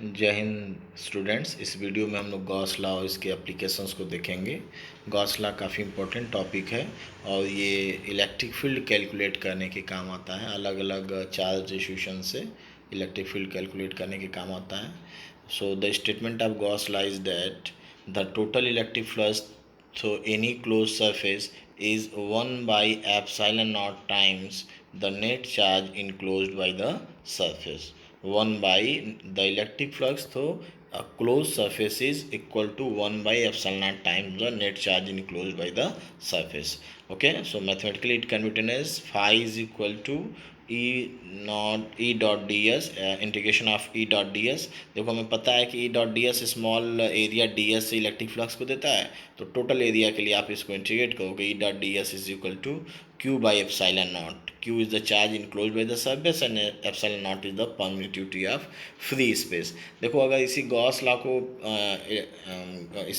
जय हिंद स्टूडेंट्स। इस वीडियो में हम लोग गॉस लॉ और इसके एप्लीकेशंस को देखेंगे। गॉस लॉ काफ़ी इम्पोर्टेंट टॉपिक है और ये इलेक्ट्रिक फील्ड कैलकुलेट करने के काम आता है। अलग अलग चार्ज डिस्ट्रीब्यूशन से इलेक्ट्रिक फील्ड कैलकुलेट करने के काम आता है। So the statement of Gauss law is that the total electric flux through any closed surface is 1 by epsilon naught times the net charge enclosed by the surface. 1 by the electric flux through a closed surface is equal to 1 by epsilon naught times the net charge enclosed by the surface. Okay, so mathematically it can be written as phi is equal to E dot ds, integration of E dot ds। देखो हमें पता है कि E dot ds small area ds से electric flux को देता है, तो टोटल एरिया के लिए आप इसको इंटीग्रेट करोगे। E dot ds is equal to q by epsilon naught. Q is the charge enclosed by the surface and epsilon naught is the permittivity of free space. देखो अगर इसी गॉस लॉ को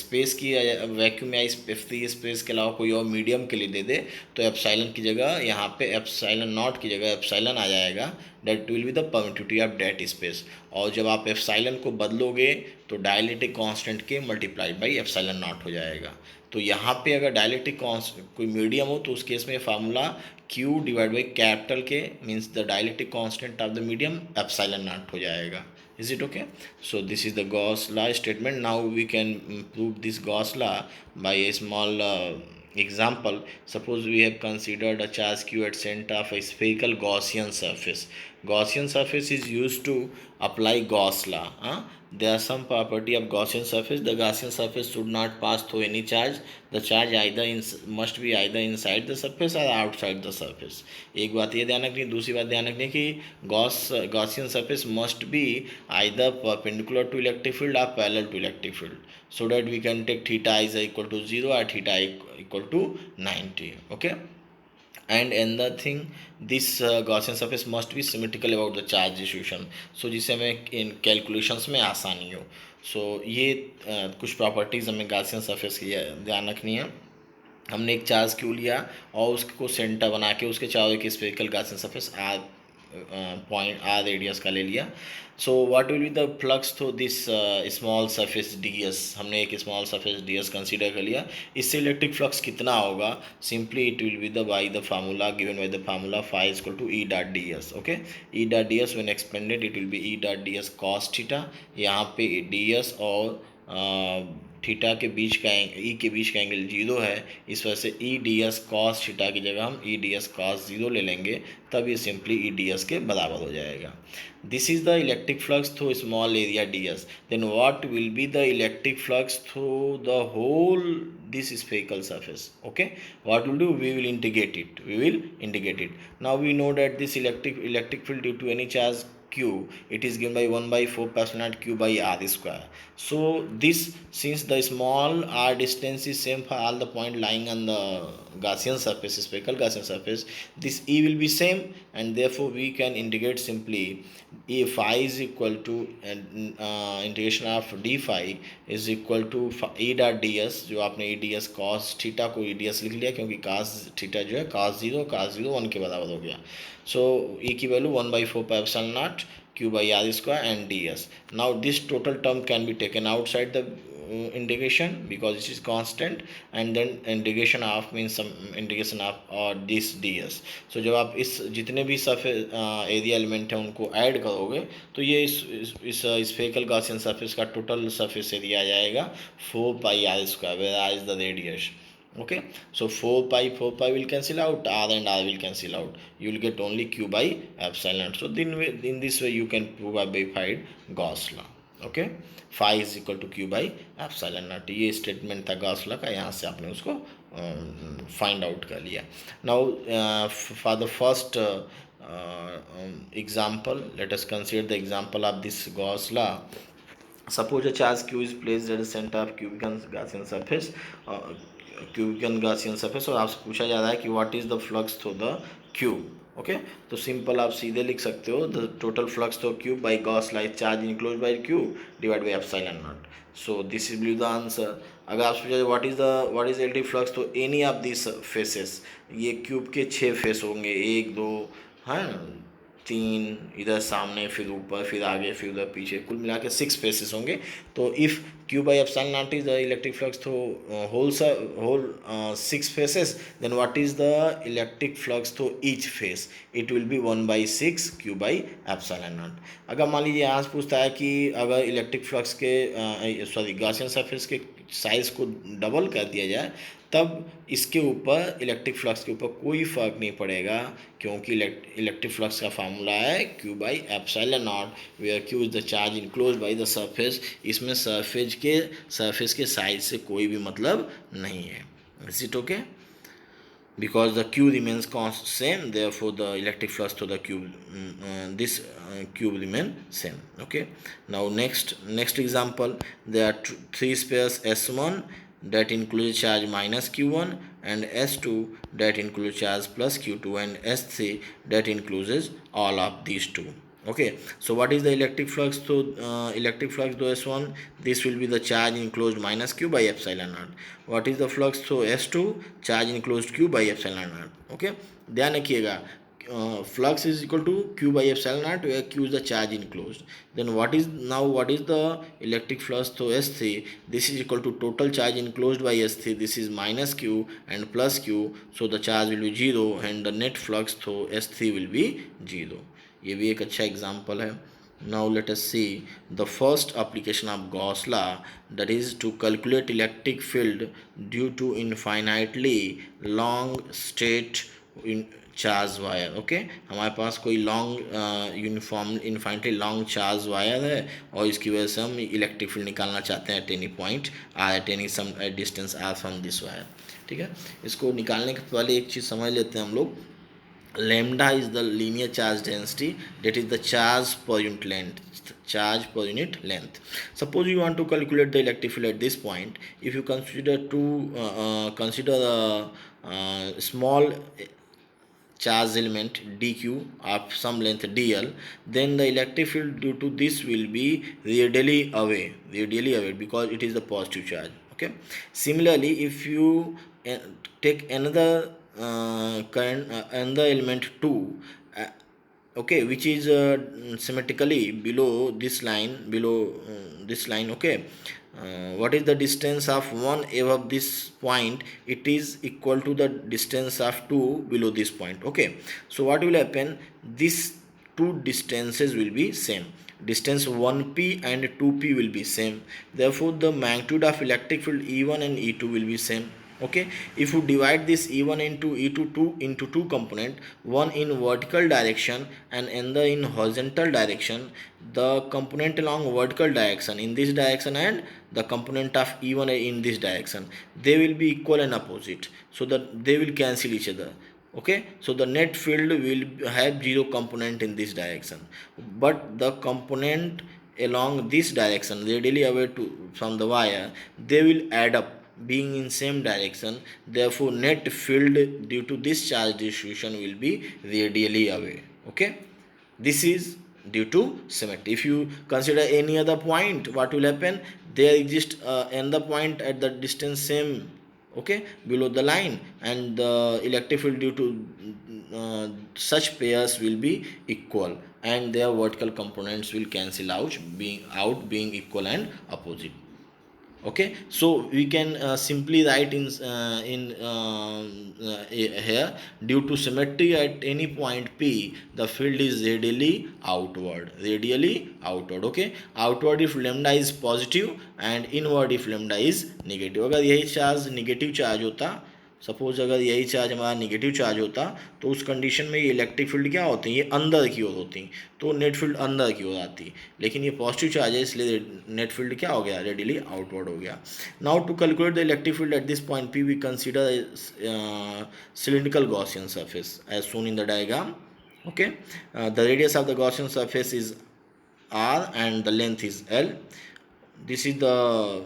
space की vacuum या free space के अलावा कोई और मीडियम के लिए दे दे तो एप्साइलन की जगह यहाँ पे एप्साइलन नॉट की जगह एप्साइलन आ जाएगा। That will be the permittivity of that space. और जब आप एप्साइलन को बदलोगे तो डायलेक्ट्रिक कांस्टेंट के मल्टीप्लाइड बाई एप्साइलन नॉट हो जाएगा। तो यहाँ पे अगर डायलेक्ट्रिक कोई मीडियम हो तो उस केस में formula Q divide by capital K means the dielectric constant of the medium epsilon not हो जाएगा। Is it okay? So this is the Gauss law statement. Now we can prove this Gauss law by a small example. Suppose we have considered a charge Q at center of a spherical Gaussian surface. Gaussian surface is used to apply Gauss law. There are some property of Gaussian surface. The Gaussian surface should not pass through any charge. The charge must be either inside the surface or outside the surface. एक बात ये ध्यान रखनी, दूसरी बात ध्यान रखनी कि Gaussian surface must be either perpendicular to electric field or parallel to electric field, so that we can take theta is equal to 0 or theta equal to 90. Okay. And another thing, this Gaussian surface must be symmetrical about the charge distribution, so जिससे हमें इन calculations में आसानी हो। सो ये कुछ properties हमें Gaussian surface की ध्यान रखनी है। हमने एक चार्ज क्यू लिया और उसको सेंटर बना के उसके चारों एक spherical Gaussian surface r point r radius का ले लिया। So what will be the flux through this small surface ds। हमने एक स्मॉल सरफेस ds कंसीडर कर लिया। इससे इलेक्ट्रिक फ्लक्स कितना होगा? Simply it will be the by the formula given by the formula phi equal to E dot ds। Okay, E dot ds when expanded it will be E dot ds cos theta. यहाँ पे ds और theta के बीच का ई के बीच का angle 0 है, इस वजह से E D S cos theta की जगह हम ई डी एस कॉस 0 ले लेंगे, तब ये सिंपली ई डी एस के बराबर हो जाएगा। This is the electric flux through small area d s. Then what will be the electric flux through the whole this spherical surface? Okay, what we'll do, we will integrate it. Now we know that this electric field due to any charge q, it is given by 1 by 4 pi epsilon q by r square. So this, since the small r distance is same for all the point lying on the Gaussian surface, spherical Gaussian surface, this E will be same, and therefore we can integrate simply. E phi is equal to integration of d phi is equal to E dot ds, जो आपने E ds cos theta को E ds लिख लिया क्योंकि cos theta जो है cos 0 1 के बराबर हो गया। So E की value 1 by 4 pi epsilon naught q by r square and ds. Now this total term can be taken outside the integration because it is constant, and then integration of means some integration of this ds. So जब आप इस जितने भी surface area element हैं उनको add करोगे तो ये इस स्फेरिकल गॉसियन सरफेस का टोटल सरफेस एरिया आ जाएगा 4 pi r square, where r is the radius. Okay, so 4 pi will cancel out, r and r will cancel out, you will get only q by epsilon. So in this way you can prove a verified Gauss law. Okay, phi is equal to q by epsilon naught। ये statement था Gauss law का, यहाँ से आपने उसको find out कर लिया। Now for the first example, let us consider the example of this Gauss law. Suppose a charge q is placed at the center of cubic Gaussian surface, और आपसे पूछा जा रहा है कि what is the flux through the cube. Okay, तो simple आप सीधे लिख सकते हो the total flux through cube by Gauss law charge enclose bye cube divide by epsilon not. So this is the answer. अगर आपसे पूछा what is electric flux through any of this faces, ये cube के 6 face होंगे, 1 2 हाँ 3 इधर सामने, फिर ऊपर, फिर आगे, फिर उधर पीछे, कुल मिला के 6 फेसेस होंगे। तो if Q by epsilon naught is the electric flux through whole 6 faces, then what is the electric flux through each phase? It will be 1/6 Q by epsilon naught। अगर मान लीजिए यहाँ से पूछता है कि अगर इलेक्ट्रिक फ्लक्स के गॉसियन सरफेस के साइज़ को डबल कर दिया जाए, तब इसके ऊपर इलेक्ट्रिक फ्लक्स के ऊपर कोई फ़र्क नहीं पड़ेगा, क्योंकि इलेक्ट्रिक फ्लक्स का फार्मूला है Q by epsilon naught, where Q is the charge enclose by the surface. इसमें सरफेस के साइज से कोई भी मतलब नहीं है। Is it okay? Because the Q remains same, therefore the electric flux to the cube, this cube remain same. Okay, now next example, there are three spares S1 that includes charge minus Q1, and S2 that includes charge plus Q2, and S3 that includes all of these two. Okay, so what is the electric flux to S1? This will be the charge enclosed minus Q by epsilon naught. What is the flux to S2? Charge enclosed Q by epsilon naught. Okay, ध्यान रखिएगा, flux is equal to Q by epsilon naught, where Q is the charge enclosed. Then what is the electric flux to S3? This is equal to total charge enclosed by S3. This is minus Q and plus Q, so the charge will be 0 and the net flux to S3 will be 0. ये भी एक अच्छा example है। Now let us see the first application of Gauss law, that is to calculate electric field due to infinitely long straight charge wire. Okay, हमारे पास कोई long uniform infinitely long charge wire है, और इसकी वजह से हम इलेक्ट्रिक फील्ड निकालना चाहते हैं at any point r, at any some distance r from this wire. ठीक है, इसको निकालने के पहले एक चीज़ समझ लेते हैं हम लोग। Lambda is the linear charge density, that is the charge per unit length. Suppose you want to calculate the electric field at this point. If you consider a small charge element dq of some length dl, then the electric field due to this will be radially away because it is the positive charge. Okay, similarly, if you take another current another element 2, okay, which is symmetrically below this line, okay, what is the distance of 1 above this point? It is equal to the distance of 2 below this point. Okay, so what will happen? These two distances will be same. Distance 1p and 2p will be same, therefore the magnitude of electric field E1 and E2 will be same. Okay, if you divide this E1 into E2 into two component, one in vertical direction and another in horizontal direction, the component along vertical direction in this direction and the component of E1 in this direction, they will be equal and opposite, so that they will cancel each other. Okay, so the net field will have zero component in this direction, but the component along this direction radially away from the wire, they will add up being in same direction, therefore net field due to this charge distribution will be radially away. Okay, this is due to symmetry. If you consider any other point, what will happen? There exists another point at the distance same, okay, below the line, and the electric field due to such pairs will be equal, and their vertical components will cancel out being equal and opposite. Okay, so we can simply write here, due to symmetry at any point P, the field is radially outward. Okay, outward if lambda is positive and inward if lambda is negative. अगर यही charge negative charge होता, suppose अगर यही charge हमारा negative charge होता, तो उस condition में ये इलेक्ट्रिक फील्ड क्या होती है, ये अंदर की ओर होती, तो नेट फील्ड अंदर की ओर आती, लेकिन ये पॉजिटिव चार्ज है इसलिए नेट फील्ड क्या हो गया, रेडियली आउटवर्ड हो गया। Now to calculate the electric field at this point P, we consider cylindrical Gaussian surface as shown in the diagram. Okay, the radius of the Gaussian surface is r and the length is l. This is the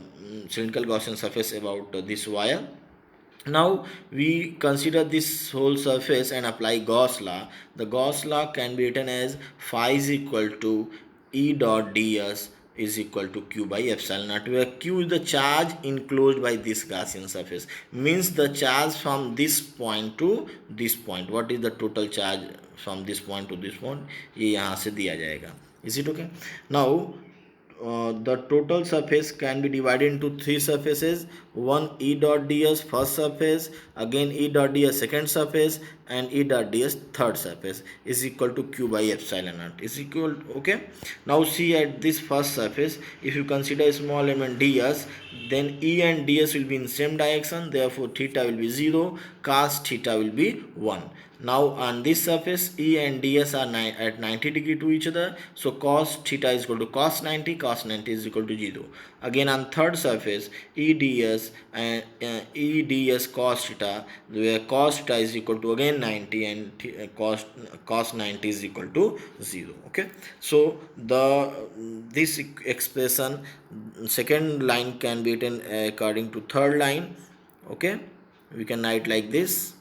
cylindrical Gaussian surface about this wire. Now we consider this whole surface and apply Gauss law. The Gauss law can be written as phi is equal to E dot ds is equal to Q by epsilon naught, where Q is the charge enclosed by this Gaussian surface, means the charge from this point to this point. What is the total charge from this point two this point, ये यहाँ से दिया जाएगा. Is it okay? Now the total surface can be divided into three surfaces. One E dot ds first surface, again E dot ds second surface, and E dot ds third surface is equal to q by epsilon naught is equal. Okay, now see at this first surface, if you consider a small element ds, then E and ds will be in same direction, therefore theta will be 0, cos theta will be 1. Now on this surface E and ds are at 90 degree to each other, so cos theta is equal to cos 90, cos 90 is equal to 0. Again on third surface E ds and E ds cos theta, where cos theta is equal to again 90 and cos 90 is equal to 0. Okay, so this expression second line can be written according to third line. Okay, we can write like this: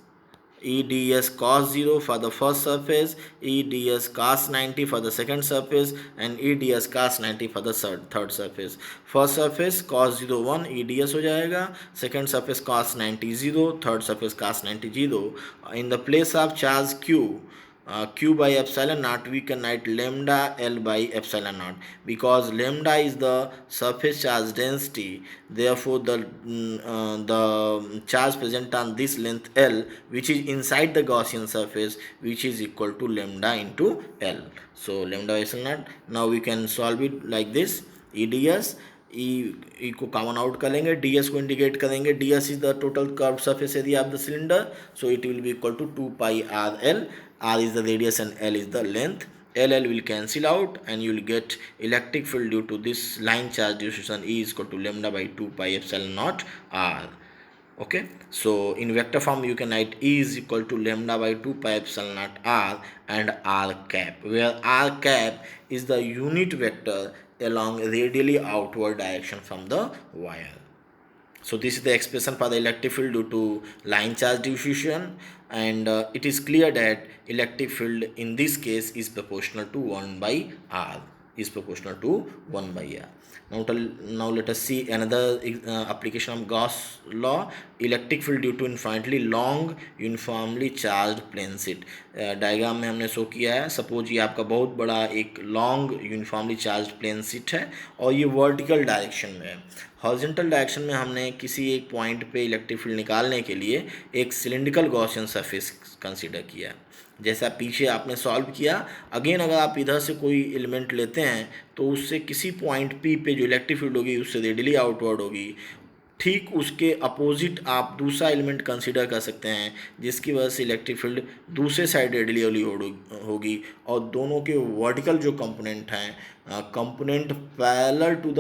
E ds cos 0 for the first surface, E ds cos 90 for the second surface, and E ds cos 90 for the third surface. First surface cos 0 1 E ds हो जाएगा, second surface cos 90 0, third surface cos 90 0. In the place of charge q, q by epsilon naught, we can write lambda L by epsilon naught, because lambda is the surface charge density. Therefore the charge present on this length L, which is inside the Gaussian surface, which is equal to lambda into L. So lambda epsilon naught. Now we can solve it like this: E ds, E को common out करेंगे, d s को indicate करेंगे. D s is the total curve surface area of the cylinder, so it will be equal to 2 pi r l. R is the radius and L is the length. L will cancel out and you will get electric field due to this line charge distribution E is equal to lambda by 2 pi epsilon naught r. Okay, so in vector form you can write E is equal to lambda by 2 pi epsilon naught r and r cap, where r cap is the unit vector along radially outward direction from the wire. So this is the expression for the electric field due to line charge diffusion, and it is clear that electric field in this case is proportional to 1 by r, is proportional to 1 by r. Now let us see another application of Gauss law. Electric field due to infinitely long uniformly charged plane sheet. Diagram में हमने show किया है. Suppose ये आपका बहुत बड़ा एक long uniformly charge plane sheet है और ये वर्टिकल डायरेक्शन में है. हॉरिजॉन्टल डायरेक्शन में हमने किसी एक पॉइंट पे इलेक्ट्रिक फील्ड निकालने के लिए एक सिलिंड्रिकल गॉसियन सरफेस कंसीडर किया, जैसा पीछे आपने सॉल्व किया. अगेन अगर आप इधर से कोई एलिमेंट लेते हैं तो उससे किसी पॉइंट पी पे जो इलेक्ट्रिक फील्ड होगी उससे रेडियली आउटवर्ड होगी, ठीक उसके अपोजिट आप दूसरा एलिमेंट कंसीडर कर सकते हैं जिसकी वजह से इलेक्ट्रिक फील्ड दूसरे साइड रेडियली होगी, और दोनों के वर्टिकल जो कंपोनेंट हैं, component parallel to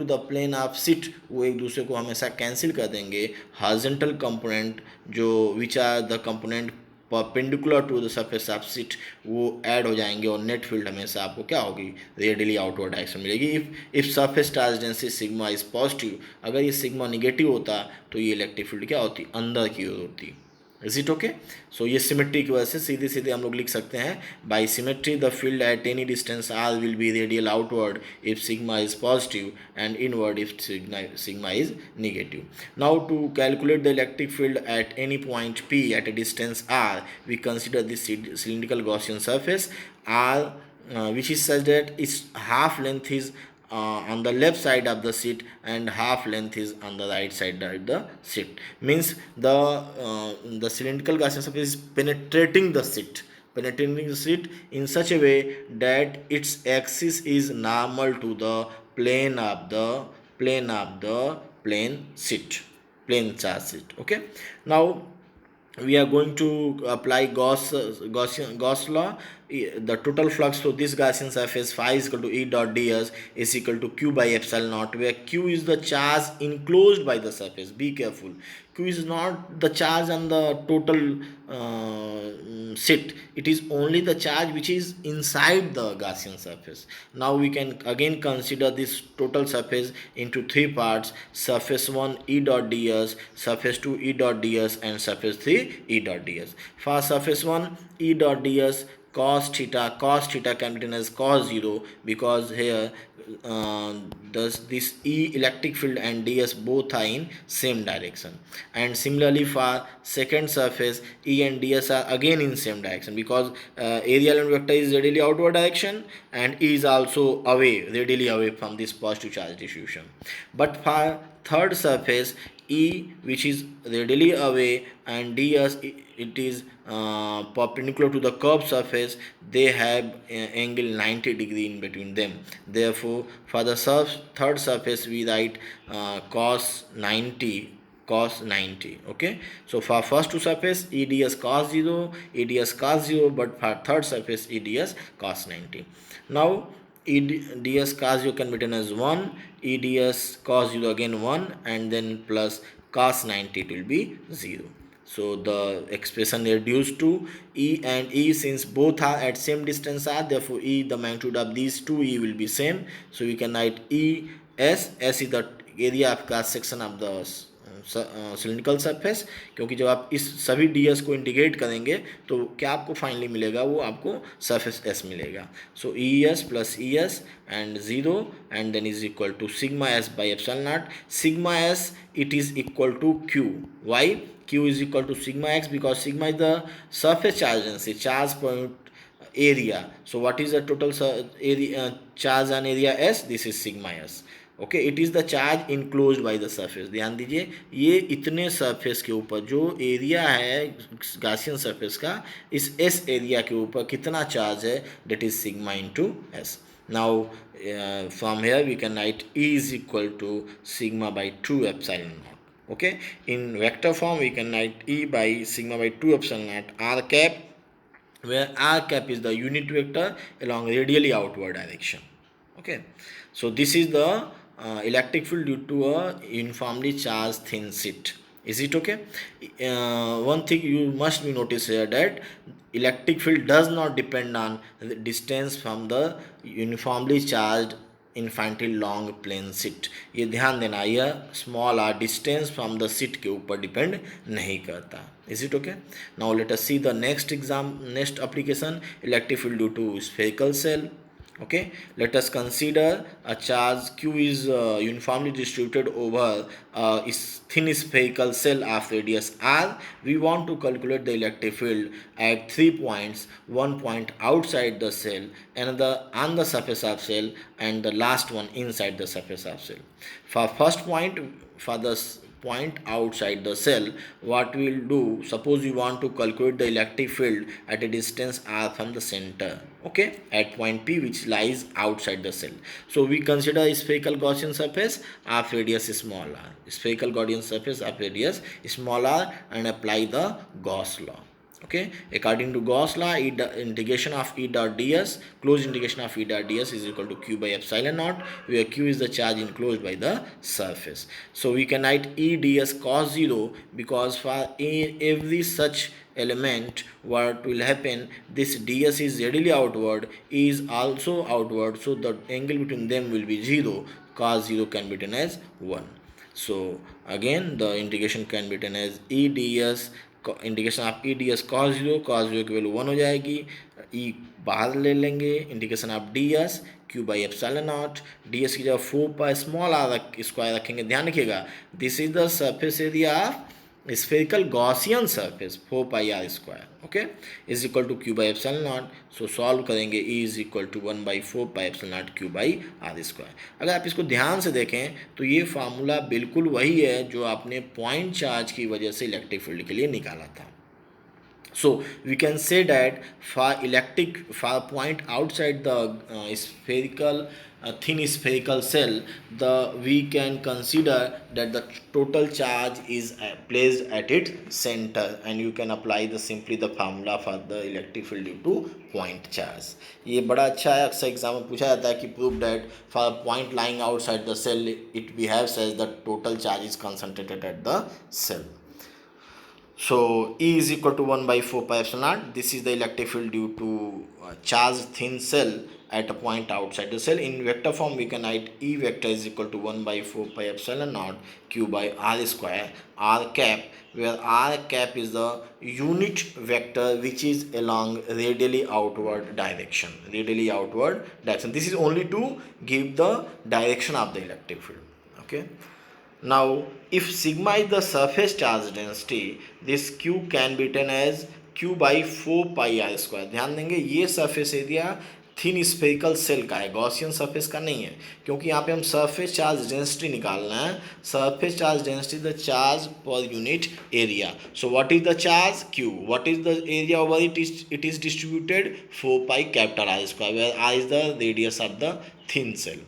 the plane of sheet, वो एक दूसरे को हमेशा कैंसिल कर देंगे. हॉरिजॉन्टल कंपोनेंट जो which are the component perpendicular to the surface of sheet, वो ऐड हो जाएंगे और नेट फील्ड हमेशा आपको क्या होगी, रेडियली आउटवर्ड डायरेक्शन मिलेगी. If surface charge density sigma is positive, अगर ये सिग्मा निगेटिव होता तो ये इलेक्ट्रिक फील्ड क्या होती, अंदर की ओर होती. Is it okay? सो ये सिमेट्री की वजह से सीधे सीधे हम लोग लिख सकते हैं, by symmetry the field at any distance r will be radial outward if sigma is positive and inward if sigma is negative. Now to calculate the electric field at any point P at a distance r, we consider this cylindrical Gaussian surface R, which is such that its half length is on the left side of the sheet and half length is on the right side of the sheet. Means the cylindrical Gaussian surface is penetrating the sheet in such a way that its axis is normal to the plane of the plane charge sheet. Okay, now we are going to apply Gauss law. The total flux to this Gaussian surface phi is equal to E dot ds is equal to q by epsilon naught, where q is the charge enclosed by the surface. Be careful, q is not the charge on the total sheet, it is only the charge which is inside the Gaussian surface. Now we can again consider this total surface into three parts: surface 1 E dot ds, surface 2 E dot ds, and surface 3 E dot ds. For surface 1 E dot ds, cos theta can be written as cos 0, because here does this E electric field and ds both are in same direction. And similarly for second surface, E and ds are again in same direction, because area element vector is radially outward direction and E is also away, radially away from this positive charge distribution. But for third surface, E, which is radially away, and ds it is perpendicular to the curved surface, they have angle 90 degree in between them. Therefore for the third surface we write cos 90, okay. So for first two surface eds cos 0, but for third surface eds cos 90. Now eds cos 0 can be written as 1, eds cos 0 again 1, and then plus cos 90 it will be 0. So the expression reduced to E and E, since both are at same distance r, therefore E, the magnitude of these two E will be same. So we can write E S is the area of cross section of the cylindrical surface, क्योंकि जब आप इस सभी ds को integrate करेंगे तो क्या आपको फाइनली मिलेगा, वो आपको सरफेस s मिलेगा. सो ES plus ES and 0 and then is equal to sigma s by epsilon naught. Sigma s it is equal to q. Why? Q is equal to sigma x, because sigma is the surface charge density, charge point area. So what is the total area, charge and area s? This is sigma s. Okay, it is the charge enclosed bye the surface. ध्यान दीजिए, ये इतने surface के ऊपर जो area है Gaussian surface का, इस एस एरिया के ऊपर कितना चार्ज है, that is sigma into S. Now from here we can write E is equal to sigma by 2 epsilon naught. Okay, in vector form we can write E by sigma by 2 epsilon naught r cap, where r cap is the unit vector along radially outward direction. Okay, so this is the electric field due to a uniformly charged thin sheet. Is it okay? One thing you must be notice here, that electric field does not depend on the distance from the uniformly charged infinitely long plane sheet. ये ध्यान देना, यह small r distance from the sheet के ऊपर depend नहीं करता. Is it okay? Now let us see the next application, electric field due to spherical shell. Okay, let us consider a charge q is uniformly distributed over a thin spherical cell of radius r. We want to calculate the electric field at 3 points, one point outside the cell, another on the surface of cell, and the last one inside the surface of cell. For first point, for the point outside the cell, what we will do, suppose we want to calculate the electric field at a distance r from the center, okay, at point P which lies outside the cell. So we consider a spherical Gaussian surface of radius small r, spherical Gaussian surface of radius small r, and apply the Gauss law. Okay, according to Gauss law, integration of E dot ds, closed integration of E dot ds is equal to q by epsilon naught, where q is the charge enclosed by the surface. So we can write E ds cos 0, because for every such element what will happen, this ds is readily outward, E is also outward, so the angle between them will be 0. Cos 0 can be written as 1. So again the integration can be written as E ds, integration of E D S cos 0 की value 1 हो जाएगी, ई बाहर ले लेंगे, integration of D S Q by epsilon not, D S की जगह 4 pi small are square रखेंगे. ध्यान रखिएगा, this is the surface area of spherical Gaussian surface 4 pi r square, okay, is equal to q by epsilon naught. So solve करेंगे, E is equal to 1 by 4 pi epsilon naught q by r square. अगर आप इसको ध्यान से देखें तो ये formula बिल्कुल वही है जो आपने पॉइंट चार्ज की वजह से इलेक्ट्रिक फील्ड के लिए निकाला था. So we can say that for point outside the spherical thin spherical cell, we can consider that the total charge is placed at its center, and you can apply simply the formula for the electric field due to point charge. ये बड़ा अच्छा है, अक्सर exam में पूछा जाता है कि prove that for point lying outside the cell it behaves as the total charge is concentrated at the cell. So E is equal to 1 by 4 pi epsilon naught. This is the electric field due to charged thin cell at a point outside the cell. In vector form we can write E vector is equal to 1 by 4 pi epsilon naught q by r square r cap, where r cap is the unit vector which is along radially outward direction. This is only to give the direction of the electric field. Okay. Now, if sigma is the surface charge density, this q can be written as q by 4 pi r square. ध्यान देंगे ये surface area thin spherical cell का है, Gaussian surface का नहीं है, क्योंकि यहाँ पे हम सरफेस चार्ज डेंसिटी निकालना है. Surface charge density the charge per unit area. So what is the charge q, what is the area over it is distributed 4 pi capital R square, where r is the radius of the thin cell.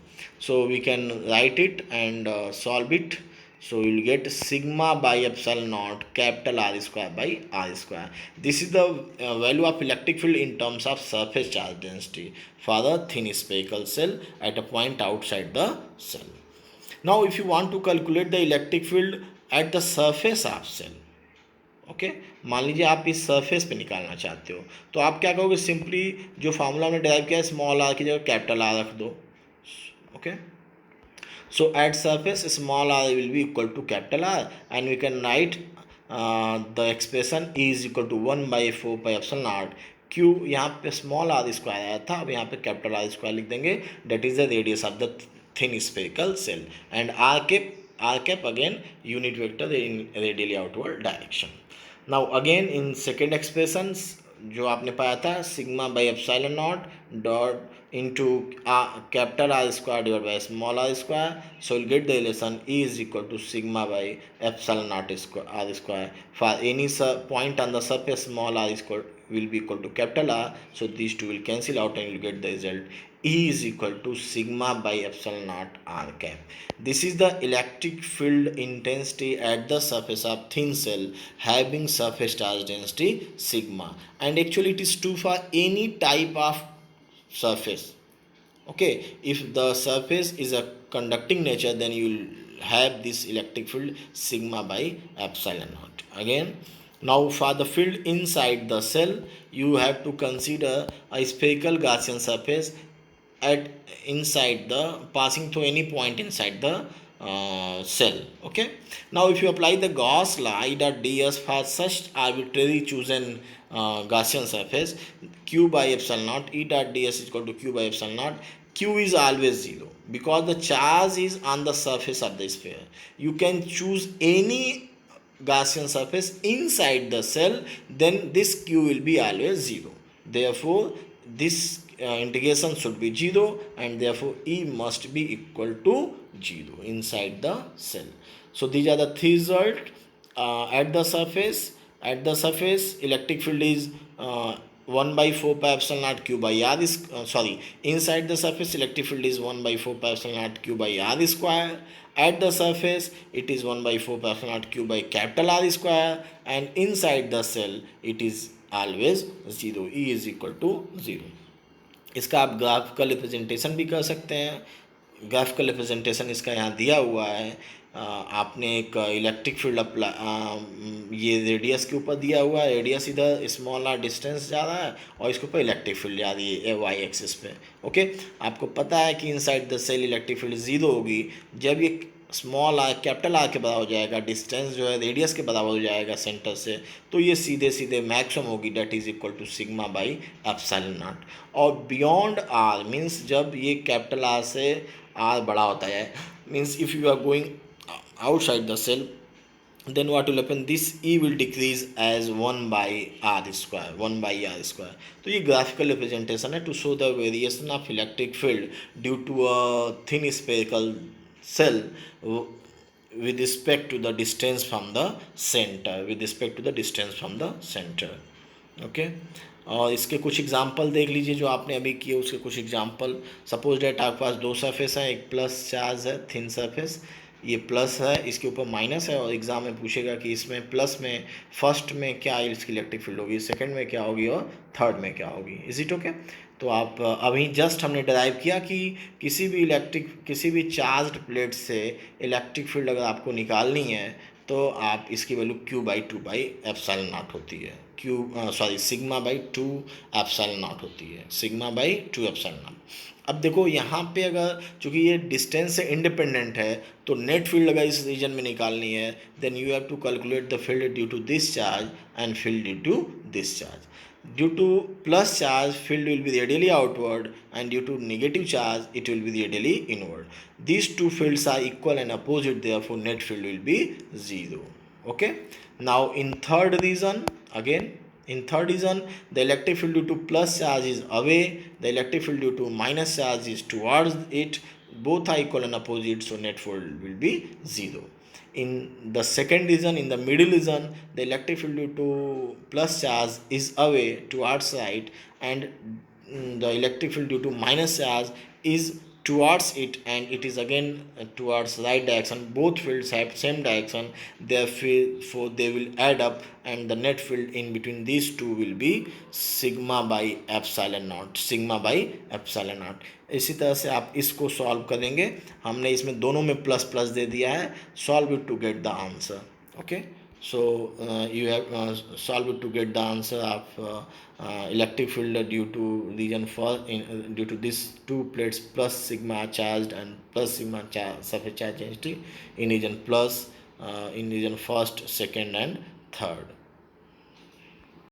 So we can write it and solve it. So you will get sigma by epsilon naught capital R square by R square. This is the value of electric field in terms of surface charge density for the thin spherical cell at a point outside the cell. Now if you want to calculate the electric field at the surface of cell, okay मान लीजिए आप इस surface पे निकालना चाहते हो, तो आप क्या करोगे, सिंपली जो फार्मूला हमने डिराइव किया है स्मॉल आर की जगह कैपिटल आर रख दो. Okay, so at surface small r will be equal to capital R, and we can write the expression E is equal to 1 by 4 pi epsilon naught q. यहाँ पे small are square आया था, अब यहाँ पे capital R square लिख देंगे. That is the radius of the thin spherical shell, and r cap again unit vector in radially outward direction. Now again in second expressions जो आपने पाया था sigma by epsilon naught dot into capital R square divided by small r square. So we'll get the relation E is equal to sigma by epsilon naught R square. For any point on the surface, small r square will be equal to capital R. So these two will cancel out and you'll get the result E is equal to sigma by epsilon naught R cap. This is the electric field intensity at the surface of thin cell having surface charge density sigma. And actually it is true for any type of surface. Okay, if the surface is a conducting nature, then you will have this electric field sigma by epsilon naught. Again, now for the field inside the cell, you have to consider a spherical Gaussian surface at inside the passing through any point inside the cell. Okay, now if you apply the Gauss law E dot ds for such arbitrary chosen Gaussian surface, q by epsilon naught E dot ds is equal to q by epsilon naught. Q is always 0 because the charge is on the surface of the sphere. You can choose any Gaussian surface inside the cell, then this q will be always 0. Therefore this integration should be 0, and therefore E must be equal to 0 inside the cell. So these are the three results. At the surface electric field is 1 by 4 pi epsilon naught q by r inside the surface electric field is 1 by 4 pi epsilon naught q by r square. At the surface it is 1 by 4 pi epsilon naught q by capital R square, and inside the cell it is always 0. E is equal to 0. इसका आप graphical representation भी कर सकते हैं. Graphical representation इसका यहाँ दिया हुआ है. आपने एक इलेक्ट्रिक फील्ड ये रेडियस के ऊपर दिया हुआ है, रेडियस इधर स्मॉल आर डिस्टेंस जा रहा है और इसके ऊपर इलेक्ट्रिक फील्ड जा रही है वाई एक्सिस पे. ओके, आपको पता है कि inside the shell electric field 0 होगी जब ये स्मॉल आर कैपिटल आर के बराबर हो जाएगा, डिस्टेंस जो है रेडियस के बराबर हो जाएगा सेंटर से, तो ये सीधे मैक्सिमम होगी. That is equal to sigma by epsilon naught. और बियॉन्ड आर मीन्स जब ये कैपिटल आर से आर बड़ा होता है, means if you are going outside the cell, then what will happen, this E will decrease as 1 by R square. तो ये graphical representation है to show the variation of electric field due to a thin spherical shell with respect to the distance from the center. Okay, और इसके कुछ example देख लीजिए जो आपने अभी किए, उसके कुछ एग्जाम्पल. सपोज डेट आपके पास दो सरफेस हैं, एक प्लस चार्ज है थिन सरफेस, ये प्लस है, इसके ऊपर माइनस है, और एग्जाम में पूछेगा कि इसमें प्लस में फर्स्ट में क्या इसकी इलेक्ट्रिक फील्ड होगी, सेकंड में क्या होगी और थर्ड में क्या होगी. Is it okay? तो आप अभी जस्ट हमने डिराइव किया कि किसी भी चार्ज्ड प्लेट से इलेक्ट्रिक फील्ड अगर आपको निकालनी है तो आप इसकी value Q by two by epsilon not होती है, sigma by two epsilon not होती है, sigma by two epsilon not. अब देखो यहाँ पे अगर चूंकि ये डिस्टेंस से इंडिपेंडेंट है तो नेट फील्ड अगर इस रीजन में निकालनी है then you have to calculate the field due to this charge and field due to this charge. Due to plus charge, field will be radially outward, and due to negative charge, it will be radially inward. These two fields are equal and opposite, therefore net field will be 0. Okay. Now in third reason, again in third reason, the electric field due to plus charge is away, the electric field due to minus charge is towards it. Both are equal and opposite, so net field will be 0. In the second region, in the middle region, the electric field due to plus charge is away towards right, and the electric field due to minus charge is towards it, and it is again towards right direction. Both fields have same direction, therefore they will add up, and the net field in between these two will be sigma by epsilon naught, sigma by epsilon naught. इसी तरह से आप इसको solve करेंगे, हमने इसमें दोनों में प्लस प्लस दे दिया है, solve it to get the answer. Okay, so you have solve it to get the answer of electric field due to region first due to these two plates plus sigma charged and plus sigma surface charge density in region plus in region first, second and third.